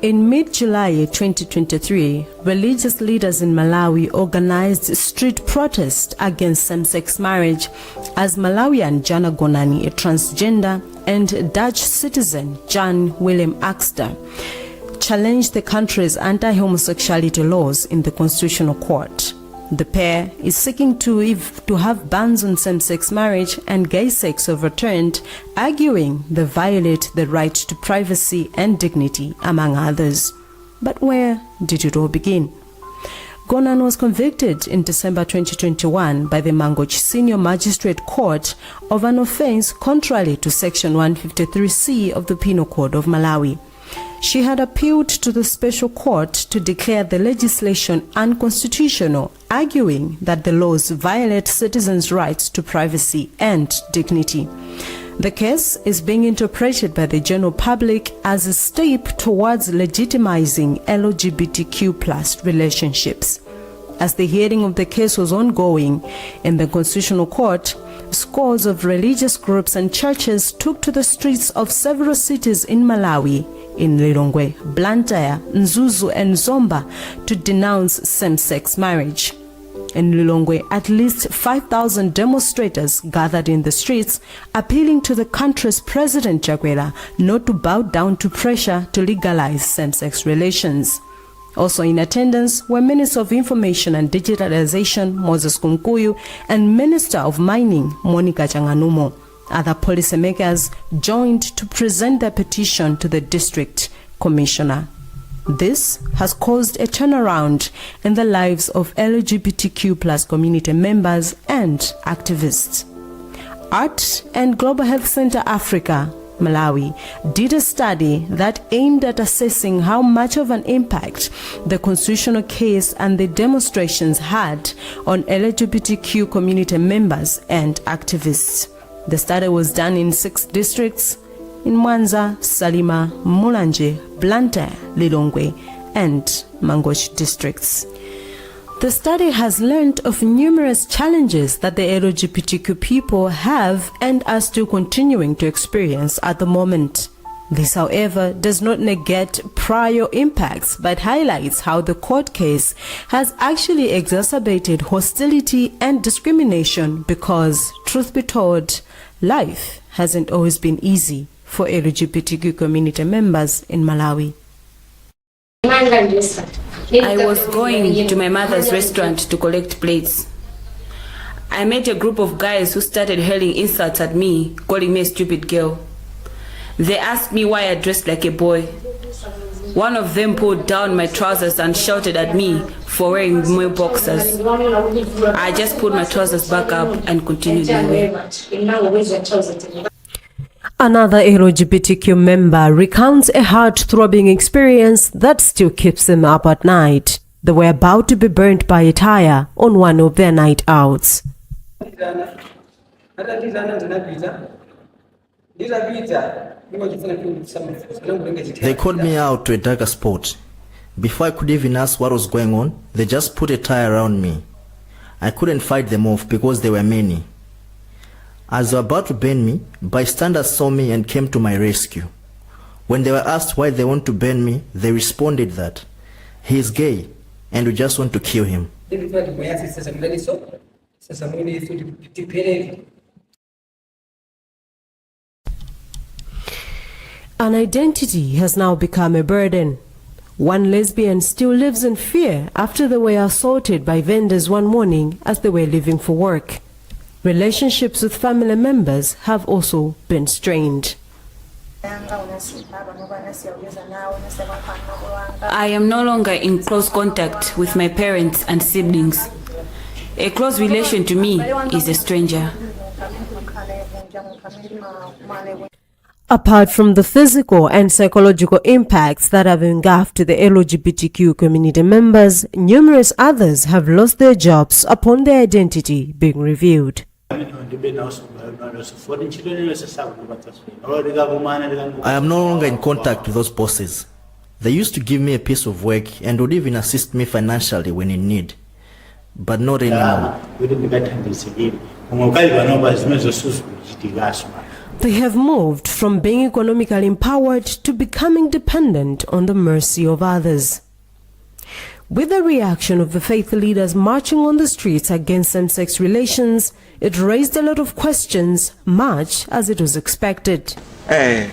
In mid-July 2023, religious leaders in Malawi organized street protest against same-sex marriage as Malawian Jana Gonani, a transgender, and Dutch citizen Jan Willem Axter challenged the country's anti-homosexuality laws in the Constitutional Court. The pair is seeking to have bans on same-sex marriage and gay sex overturned, arguing they violate the right to privacy and dignity, among others. But where did it all begin? Gonan was convicted in December 2021 by the Mangochi Senior Magistrate Court of an offense contrary to Section 153C of the Penal Code of Malawi. She had appealed to the special court to declare the legislation unconstitutional, arguing that the laws violate citizens' rights to privacy and dignity. The case is being interpreted by the general public as a step towards legitimizing LGBTIQ+ relationships. As the hearing of the case was ongoing in the Constitutional Court, scores of religious groups and churches took to the streets of several cities in Malawi, in Lilongwe, Blantyre, Mzuzu and Zomba to denounce same-sex marriage. In Lilongwe, at least 5,000 demonstrators gathered in the streets, appealing to the country's President Chakwera not to bow down to pressure to legalize same-sex relations. Also in attendance were Minister of Information and Digitalization Moses Kunkuyu and Minister of Mining Monica Changanumo. Other policymakers joined to present their petition to the district commissioner. This has caused a turnaround in the lives of LGBTIQ+ community members and activists. Art and Global Health Center Africa, Malawi, did a study that aimed at assessing how much of an impact the constitutional case and the demonstrations had on LGBTQ community members and activists. The study was done in 6 districts in Mwanza, Salima, Mulanje, Blantyre, Lilongwe, and Mangochi districts. The study has learned of numerous challenges that the LGBTQ people have and are still continuing to experience at the moment. This, however, does not negate prior impacts but highlights how the court case has actually exacerbated hostility and discrimination because, truth be told, life hasn't always been easy for LGBTQ community members in Malawi. I was going to my mother's restaurant to collect plates. I met a group of guys who started hurling insults at me, calling me a stupid girl. They asked me why I dressed like a boy. One of them pulled down my trousers and shouted at me for wearing my boxers. I just pulled my trousers back up and continued my way. Another LGBTQ member recounts a heart-throbbing experience that still keeps them up at night. They were about to be burnt by a tire on one of their night outs. They called me out to a darker spot. Before I could even ask what was going on, they just put a tire around me. I couldn't fight them off because there were many. As they were about to burn me, bystanders saw me and came to my rescue. When they were asked why they want to burn me, they responded that he is gay and we just want to kill him. An identity has now become a burden. One lesbian still lives in fear after they were assaulted by vendors one morning as they were leaving for work. Relationships with family members have also been strained. I am no longer in close contact with my parents and siblings. A close relation to me is a stranger. Apart from the physical and psychological impacts that have engulfed the LGBTQ community members, numerous others have lost their jobs upon their identity being revealed. I am no longer in contact with those bosses. They used to give me a piece of work and would even assist me financially when in need, but not anymore. They have moved from being economically empowered to becoming dependent on the mercy of others. With the reaction of the faith leaders marching on the streets against same-sex relations, it raised a lot of questions, much as it was expected. I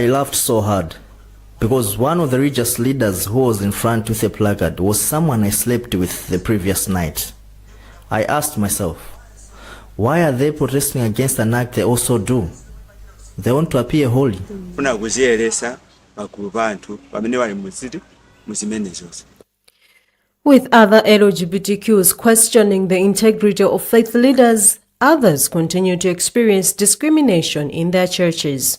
laughed so hard because one of the religious leaders who was in front with a placard was someone I slept with the previous night. I asked myself, why are they protesting against an act they also do? They want to appear holy. With other LGBTQs questioning the integrity of faith leaders, others continue to experience discrimination in their churches.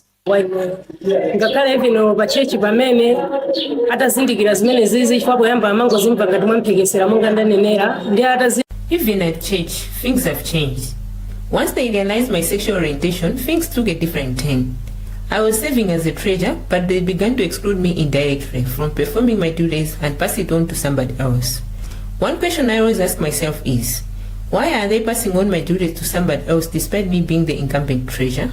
Even at church, things have changed. Once they realized my sexual orientation, things took a different turn. I was serving as a treasurer, but they began to exclude me indirectly from performing my duties and pass it on to somebody else. One question I always ask myself is, why are they passing on my duties to somebody else despite me being the incumbent treasurer?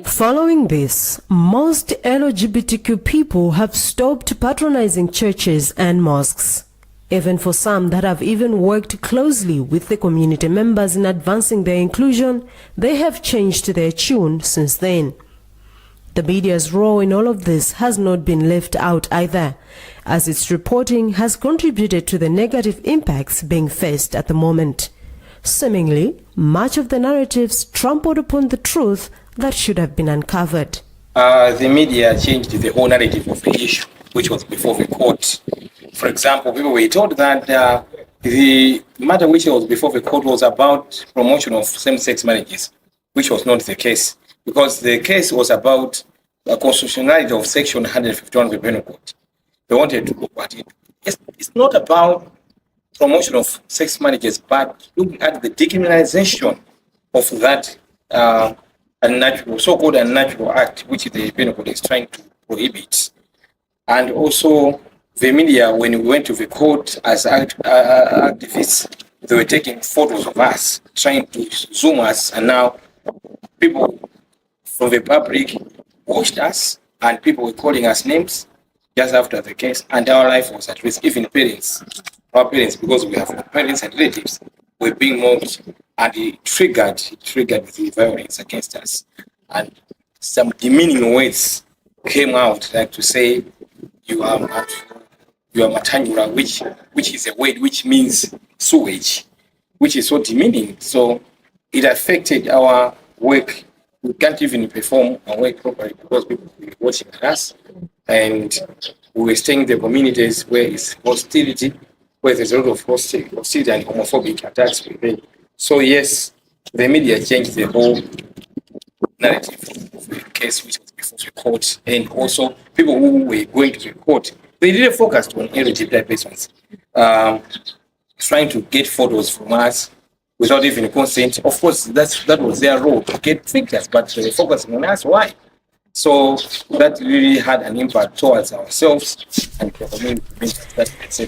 Following this, most LGBTQ people have stopped patronizing churches and mosques. Even for some that have even worked closely with the community members in advancing their inclusion, they have changed their tune since then. The media's role in all of this has not been left out either, as its reporting has contributed to the negative impacts being faced at the moment. Seemingly, much of the narratives trampled upon the truth that should have been uncovered. The media changed the whole narrative of the issue, which was before the court. For example, people were told that the matter which was before the court was about promotion of same-sex marriages, which was not the case, because the case was about the constitutionality of Section 151 of the Penal Code. They wanted to look at it. It's not about promotion of sex marriages, but looking at the decriminalization of that unnatural, so-called unnatural act, which the Penal Code is trying to prohibit. And also, the media, when we went to the court as activists, they were taking photos of us, trying to zoom us, and now people from the public watched us, and people were calling us names just after the case, and our life was at risk. Even parents, our parents, because we have parents and relatives, were being mobbed, and it triggered the violence against us. And some demeaning words came out, like to say, you are matanyura, which is a word which means sewage, which is so demeaning. So it affected our work. We can't even perform our work properly because people were watching us, and we were staying in the communities where it's hostility, where there's a lot of hostility and homophobic attacks. So yes, the media changed the whole narrative of the case which was before the court, and also people who were going to the court, they didn't focus on LGBT persons, trying to get photos from us without even consent. Of course, that was their role to get pictures, but they were focusing on us. Why? So that really had an impact towards ourselves and the community.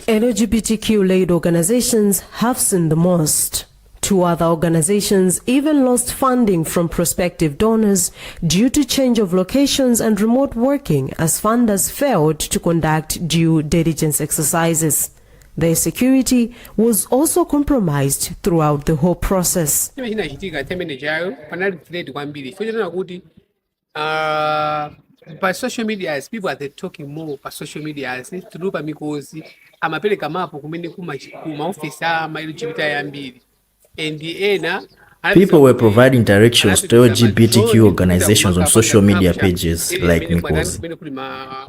LGBTQ-led organizations have seen the most. Two other organizations even lost funding from prospective donors due to change of locations and remote working as funders failed to conduct due diligence exercises. Their security was also compromised throughout the whole process. By social media, people are talking more by social media through because I'm a peleka mapo kumene kuma office ama LGBTIQ and the people were providing directions to LGBTQ organizations on social media pages like Mikosi.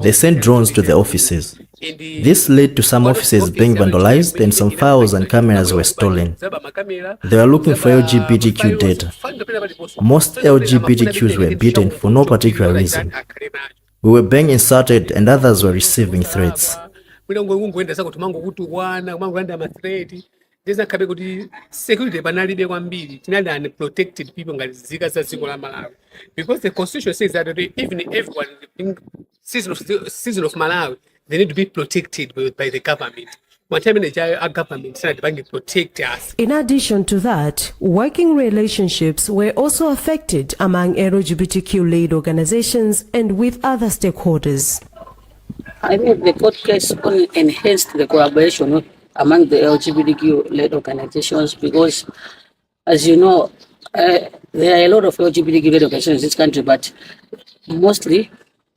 They sent drones to the offices. This led to some offices being vandalized and some files and cameras were stolen. They were looking for LGBTQ data. Most LGBTQs were beaten for no particular reason. We were being insulted and others were receiving threats. ndizakhabe kuti security panalibe kwambiri, tinali unprotected people ngati nzika za dziko la Malawi, because the constitution says that even everyone being citizen of Malawi, they need to be protected by the government. Protect us. In addition to that, working relationships were also affected among LGBTQ-led organizations and with other stakeholders. I think the court case only enhanced the collaboration among the LGBTQ-led organizations because, as you know, there are a lot of LGBTQ-led organizations in this country, but mostly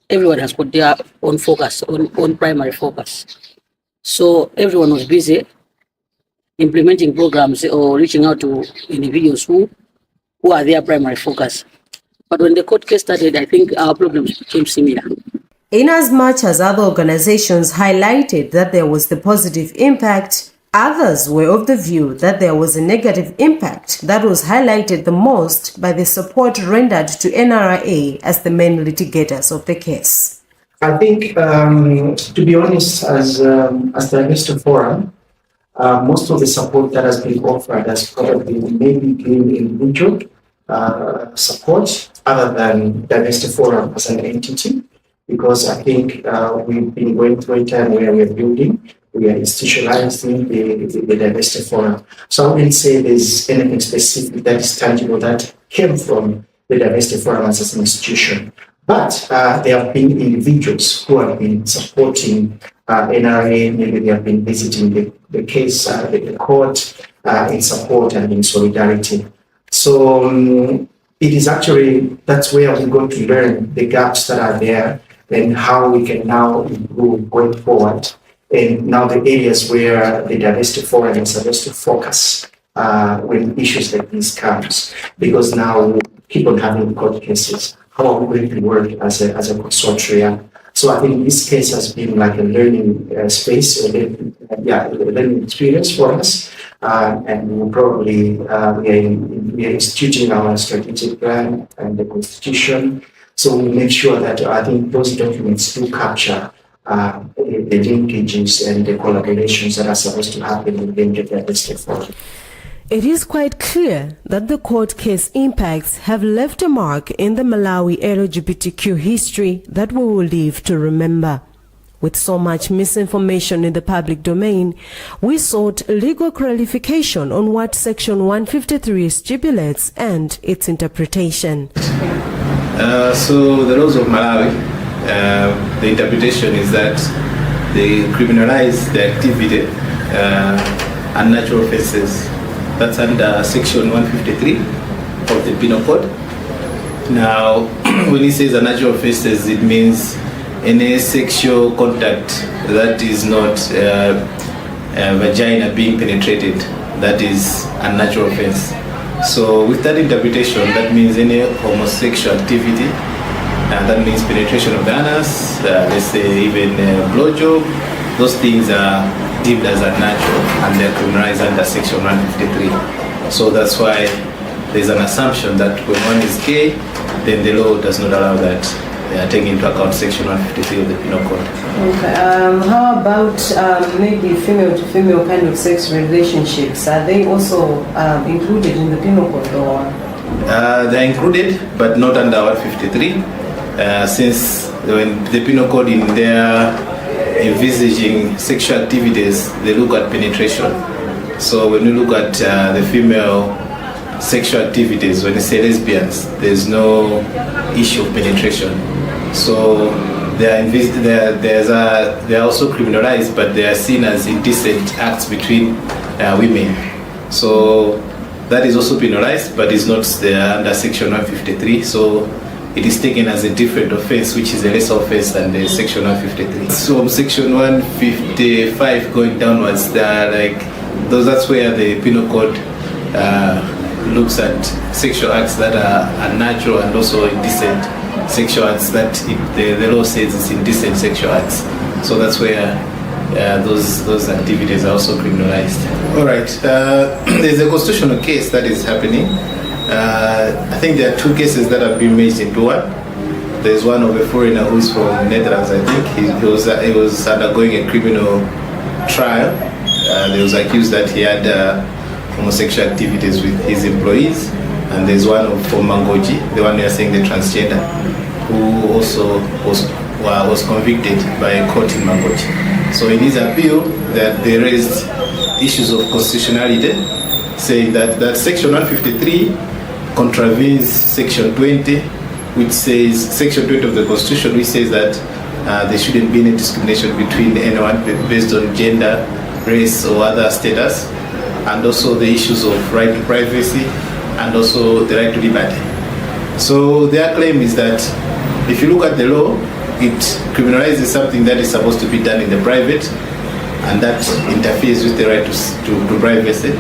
everyone has got their own focus, own primary focus. So everyone was busy implementing programs or reaching out to individuals who are their primary focus. But when the court case started, I think our problems became similar. Inasmuch as other organizations highlighted that there was the positive impact, others were of the view that there was a negative impact that was highlighted the most by the support rendered to NRA as the main litigators of the case. I think, to be honest, as the Investor Forum, most of the support that has been offered has probably maybe been individual support other than the Investor Forum as an entity, because I think we've been going through a time where we're building, we are institutionalizing the Investor Forum. So I wouldn't say there's anything specific that is tangible that came from the Investor Forum as an institution. But there have been individuals who have been supporting NRA, maybe they have been visiting the case, the court in support and in solidarity. So it is actually, that's where we go to learn the gaps that are there and how we can now improve going forward. And now the areas where the diversity forum is supposed to focus when issues like this comes, because now we keep on having court cases. How are we going to work as a consortium? So I think this case has been like a learning space, a learning experience for us, and we'll probably we are instituting our strategic plan and the constitution. So we'll make sure that I think those documents do capture the linkages and the collaborations that are supposed to happen within the diversity forum. It is quite clear that the court case impacts have left a mark in the Malawi LGBTQ history that we will live to remember. With so much misinformation in the public domain, we sought legal clarification on what Section 153 stipulates and its interpretation. So the laws of Malawi, the interpretation is that they criminalize the activity, unnatural offences. That's under Section 153 of the Penal Code. Now, when it says unnatural offences, it means any sexual contact that is not vagina being penetrated, that is unnatural offence. So with that interpretation, that means any homosexual activity, that means penetration of the anus, let's say even blowjob, those things are deemed as unnatural and they're criminalized under Section 153. So that's why there's an assumption that when one is gay, then the law does not allow that. They are taking into account Section 153 of the Penal Code. Okay. How about maybe female-to-female kind of sex relationships? Are they also included in the Penal Code or? They're included, but not under 153, since when the Penal Code in their envisaging sexual activities, they look at penetration. So when you look at the female sexual activities, when you say lesbians, there's no issue of penetration. So they are also criminalized, but they are seen as indecent acts between women. So that is also penalized, but it's not under Section 153. So it is taken as a different offense, which is a lesser offense than the Section 153. So from Section 155 going downwards, that's where the Penal Code looks at sexual acts that are unnatural and also indecent sexual acts that the law says is indecent sexual acts. So that's where those activities are also criminalized. All right, there's a constitutional case that is happening. I think there are two cases that have been merged into one. There's one of a foreigner who is from Netherlands, I think. He was undergoing a criminal trial They was accused that he had homosexual activities with his employees. And there's one from Mangoji, the one you are saying, the transgender, who also was convicted by a court in Mangoji. So in his appeal, that they raised issues of constitutionality, saying that Section 153 contravenes Section 20, which says, Section 20 of the Constitution, which says that there shouldn't be any discrimination between anyone based on gender, race, or other status, and also the issues of right to privacy, and also the right to liberty. So their claim is that if you look at the law, it criminalizes something that is supposed to be done in the private, and that interferes with the right to privacy.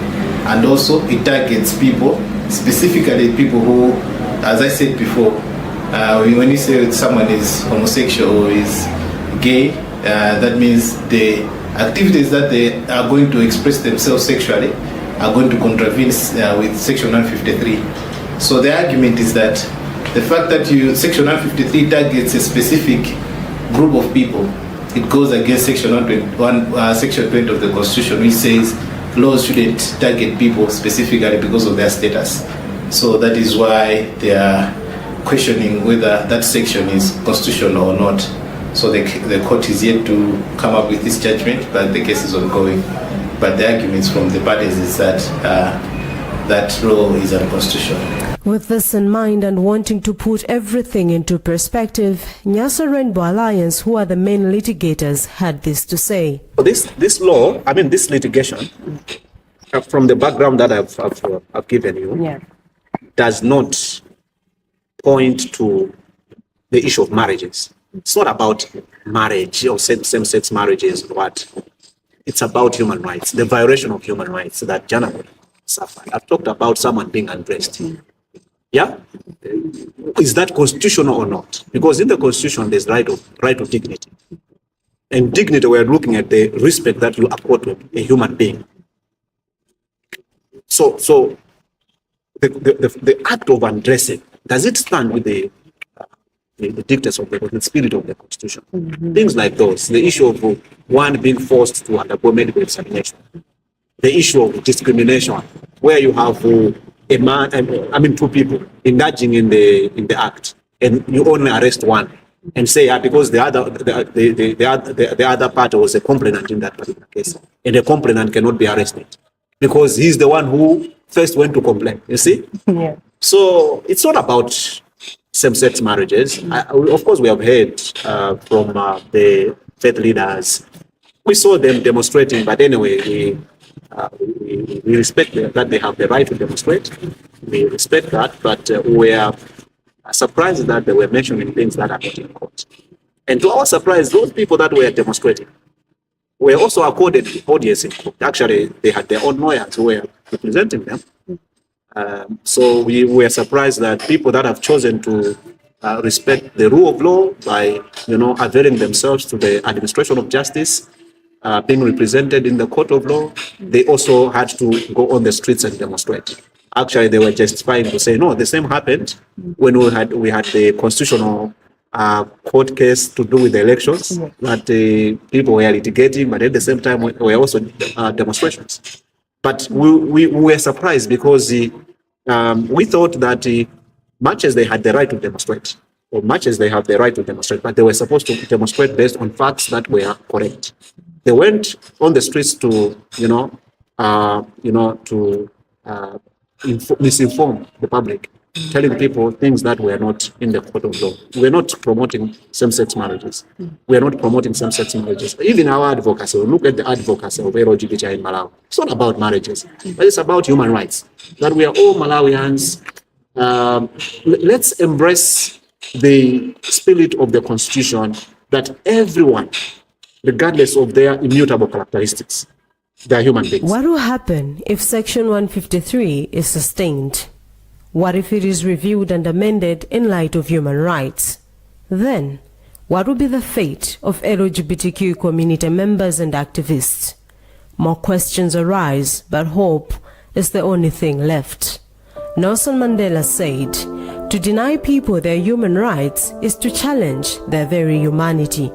And also it targets people, specifically people who, as I said before, when you say someone is homosexual or is gay, that means the activities that they are going to express themselves sexually are going to contravene with Section 153. So the argument is that the fact that Section 153 targets a specific group of people, it goes against Section 20 of the Constitution, which says laws shouldn't target people specifically because of their status. So that is why they are questioning whether that section is constitutional or not. So the court is yet to come up with this judgment, but the case is ongoing. But the arguments from the parties is that that law is unconstitutional. With this in mind and wanting to put everything into perspective, Nyasa Rainbow Alliance, who are the main litigators, had this to say. This law, I mean this litigation, from the background that I've given you, does not point to the issue of marriages. It's not about marriage or same-sex marriages or what. It's about human rights, the violation of human rights that Jana suffered. I've talked about someone being undressed. Yeah? Is that constitutional or not? Because in the Constitution, there's right of dignity. And dignity, we're looking at the respect that you accord to a human being. So the act of undressing, does it stand with the dictates of the spirit of the Constitution? Things like those. The issue of one being forced to undergo medical examination. The issue of discrimination, where you have a man, two people indulging in the act, and you only arrest one, and say because the other party was a complainant in that particular case, and the complainant cannot be arrested because he's the one who first went to complain. You see? Yeah. So it's not about same-sex marriages. Of course, we have heard from the faith leaders. We saw them demonstrating, but anyway, we respect that they have the right to demonstrate. We respect that, but we are surprised that they were mentioning things that are not in court. And to our surprise, those people that were demonstrating were also accorded audience in court. Actually, they had their own lawyers who were representing them. So we were surprised that people that have chosen to respect the rule of law by, availing themselves to the administration of justice, being represented in the court of law, they also had to go on the streets and demonstrate. Actually, they were justifying to say, no, the same happened when we had the constitutional court case to do with the elections, that people were litigating, but at the same time, were also demonstrations. But we were surprised because we thought that much as they had the right to demonstrate, or much as they have the right to demonstrate, but they were supposed to demonstrate based on facts that were correct. They went on the streets to, misinform the public, telling people things that were not in the court of law. We're not promoting same-sex marriages. We're not promoting same-sex marriages. Even our advocacy, look at the advocacy of LGBTIQ in Malawi. It's not about marriages, but it's about human rights. That we are all Malawians. Let's embrace the spirit of the Constitution that everyone, regardless of their immutable characteristics, they are human beings. What will happen if Section 153 is sustained? What if it is reviewed and amended in light of human rights? Then, what will be the fate of LGBTQ community members and activists? More questions arise, but hope is the only thing left. Nelson Mandela said, "To deny people their human rights is to challenge their very humanity."